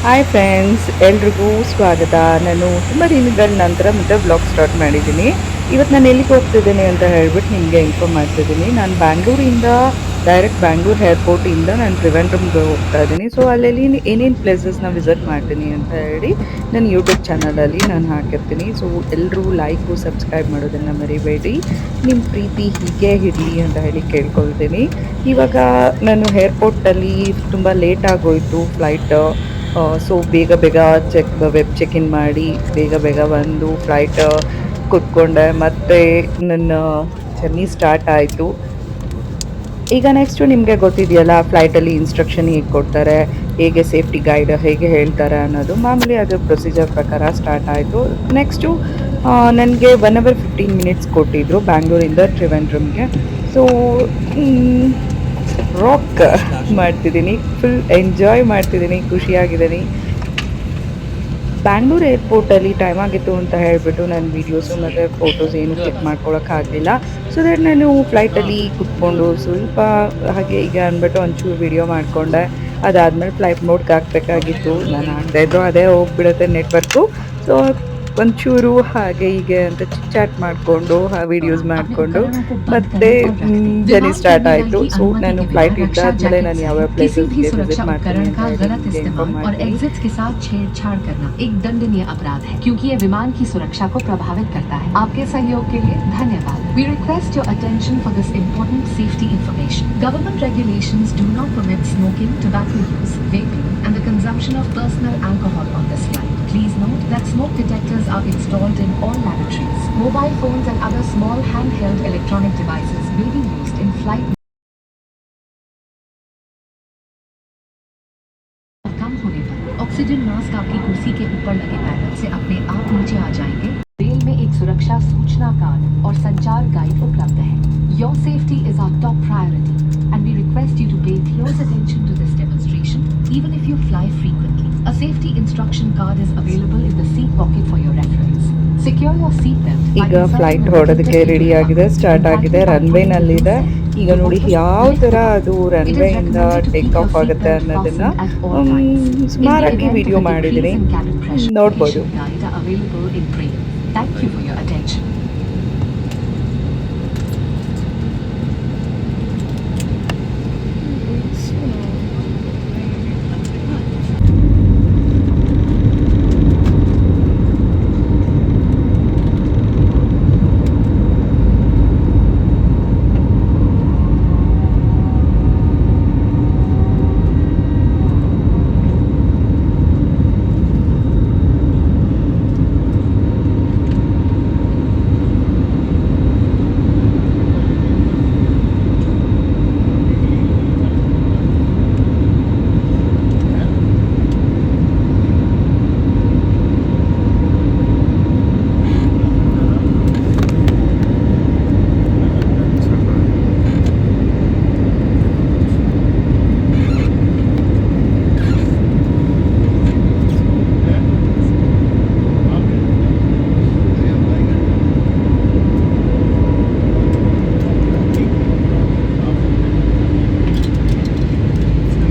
Hi friends, ಎಲ್ರಿಗೂ ಸ್ವಾಗತ. ನಾನು ತುಂಬ ದಿನಗಳ ನಂತರ ಮತ್ತೆ ಬ್ಲಾಗ್ ಸ್ಟಾರ್ಟ್ ಮಾಡಿದ್ದೀನಿ. ಇವತ್ತು ನಾನು ಎಲ್ಲಿಗೆ ಹೋಗ್ತಿದ್ದೀನಿ ಅಂತ ಹೇಳ್ಬಿಟ್ಟು ನಿಮಗೆ ಇನ್ಫಾರ್ಮ್ ಮಾಡ್ತಿದ್ದೀನಿ. ನಾನು ಬ್ಯಾಂಗ್ಳೂರಿಂದ ಡೈರೆಕ್ಟ್ ಬ್ಯಾಂಗ್ಳೂರ್ ಏರ್ಪೋರ್ಟಿಂದ ನಾನು ತ್ರಿವೆಂಡ್ರಮ್ಗೆ ಹೋಗ್ತಾ ಇದ್ದೀನಿ. ಸೊ ಅಲ್ಲಲ್ಲಿ ಏನೇನು ಪ್ಲೇಸಸ್ನ ವಿಸಿಟ್ ಮಾಡ್ತೀನಿ ಅಂತ ಹೇಳಿ ನನ್ನ ಯೂಟ್ಯೂಬ್ ಚಾನಲಲ್ಲಿ ನಾನು ಹಾಕಿರ್ತೀನಿ. ಸೊ ಎಲ್ಲರೂ ಲೈಕು ಸಬ್ಸ್ಕ್ರೈಬ್ ಮಾಡೋದನ್ನು ಮರಿಬೇಡಿ. ನಿಮ್ಮ ಪ್ರೀತಿ ಹೀಗೆ ಇರಲಿ ಅಂತ ಹೇಳಿ ಕೇಳ್ಕೊಳ್ತೀನಿ. ಇವಾಗ ನಾನು ಏರ್ಪೋರ್ಟಲ್ಲಿ ತುಂಬ ಲೇಟ್ ಆಗೋಯಿತು ಫ್ಲೈಟ್. ಸೊ ಬೇಗ ಬೇಗ ಚೆಕ್ ಇನ್ ಮಾಡಿ ಬೇಗ ಬೇಗ ಬಂದು ಫ್ಲೈಟ್ ಕೂತ್ಕೊಂಡೆ. ಮತ್ತು ನನ್ನ ಜರ್ನಿ ಸ್ಟಾರ್ಟ್ ಆಯಿತು. ಈಗ ನೆಕ್ಸ್ಟು ನಿಮಗೆ ಗೊತ್ತಿದೆಯಲ್ಲ, ಫ್ಲೈಟಲ್ಲಿ ಇನ್ಸ್ಟ್ರಕ್ಷನ್ ಹೇಗೆ ಕೊಡ್ತಾರೆ, ಹೇಗೆ ಸೇಫ್ಟಿ ಗೈಡ್ ಹೇಗೆ ಹೇಳ್ತಾರೆ ಅನ್ನೋದು ಮಾಮೂಲಿ ಅದು ಪ್ರೊಸೀಜರ್ ಪ್ರಕಾರ ಸ್ಟಾರ್ಟ್ ಆಯಿತು. ನೆಕ್ಸ್ಟು ನನಗೆ 1 hour 15 minutes ಕೊಟ್ಟಿದ್ದರು ಬ್ಯಾಂಗ್ಳೂರಿಂದ ತ್ರಿವೆಂಡ್ರಮ್ಗೆ. ಸೊ ರಾಕ್ ಮಾಡ್ತಿದ್ದೀನಿ, ಫುಲ್ ಎಂಜಾಯ್ ಮಾಡ್ತಿದ್ದೀನಿ, ಖುಷಿಯಾಗಿದ್ದೀನಿ. ಬ್ಯಾಂಗ್ಳೂರ್ ಏರ್ಪೋರ್ಟಲ್ಲಿ ಟೈಮ್ ಆಗಿತ್ತು ಅಂತ ಹೇಳಿಬಿಟ್ಟು ನಾನು ವೀಡಿಯೋಸು ಮತ್ತು ಫೋಟೋಸ್ ಏನು ಕ್ಲಿಕ್ ಮಾಡ್ಕೊಳಕ್ಕಾಗಲಿಲ್ಲ. ಸೊ ದಟ್ ನಾನು ಫ್ಲೈಟಲ್ಲಿ ಕುತ್ಕೊಂಡು ಸ್ವಲ್ಪ ಹಾಗೆ ಈಗ ಅಂದ್ಬಿಟ್ಟು ಒಂಚೂರು ವೀಡಿಯೋ ಮಾಡಿಕೊಂಡೆ. ಅದಾದಮೇಲೆ ಫ್ಲೈಟ್ ಮೋಡ್ಗೆ ಹಾಕಬೇಕಾಗಿತ್ತು. ನಾನು ಹಾಕ್ತಾಯಿದ್ರು ಅದೇ ಹೋಗ್ಬಿಡುತ್ತೆ ನೆಟ್ವರ್ಕು. ಸೊ ಒಂಚೂರು ಹಾಗೆ ಹೀಗೆ ಅಂತ ಚಾಟ್ ಮಾಡಿಕೊಂಡು ವೀಡಿಯೋಸ್ ಮಾಡಿಕೊಂಡು ಮತ್ತೆ ಜರ್ನಿ ಸ್ಟಾರ್ಟ್ ಆಯಿತು. ಸೊ ನಾನು ಫ್ಲೈಟ್ ಇದ್ದಾದ್ಮೇಲೆ ನಾನು ಯಾವ್ಯಾವ ಪ್ಲೇಸಸ್ಗೆ ವಿಸಿಟ್ ಮಾಡ್ತೀನಿ ಅಂತ ಹೇಳಿ ಇನ್ಫಾರ್ಮ್ और ಮಾಡ್ತೀನಿ. एग्जिट्स के साथ छेड़छाड़ करना एक दंडनीय अपराध है, क्योंकि ये विमान की सुरक्षा को प्रभावित करता है। आपके सहयोग के लिए धन्यवाद. We request your attention for this important safety information. Government regulations do not permit smoking, tobacco use, vaping, and the consumption of personal alcohol on this flight. Please note that smoke detectors are installed in all lavatories. Mobile phones and other small handheld electronic devices may be used in flight. कम होने पर oxygen mask आपकी कुर्सी के ऊपर लगे panel से अपने आप नीचे आ जाएंगे. रेल में एक सुरक्षा सूचना कार्ड और संचार गाइड उपलब्ध है. Your safety is our top priority, and we request you to pay close attention to this demonstration, even if you fly frequently. A safety instruction card is available in the seat pocket for your reference. Secure your seat belt. ಈಗ flight ಹೊರಡೋದಕ್ಕೆ ready ಆಗಿದೆ, start ಆಗಿದೆ, ರನ್ವೇನಲ್ಲಿದೆ. ಈಗ ನೋಡಿ ಯಾವ ಥರ ಅದು ರನ್ವೇಯಿಂದ take off ಆಗುತ್ತೆ ಅನ್ನೋದನ್ನು ಸುಮಾರಾಗಿ ವಿಡಿಯೋ ಮಾಡಿದ್ದೀನಿ, ನೋಡ್ಬೋದು. Through Thank you for your attention.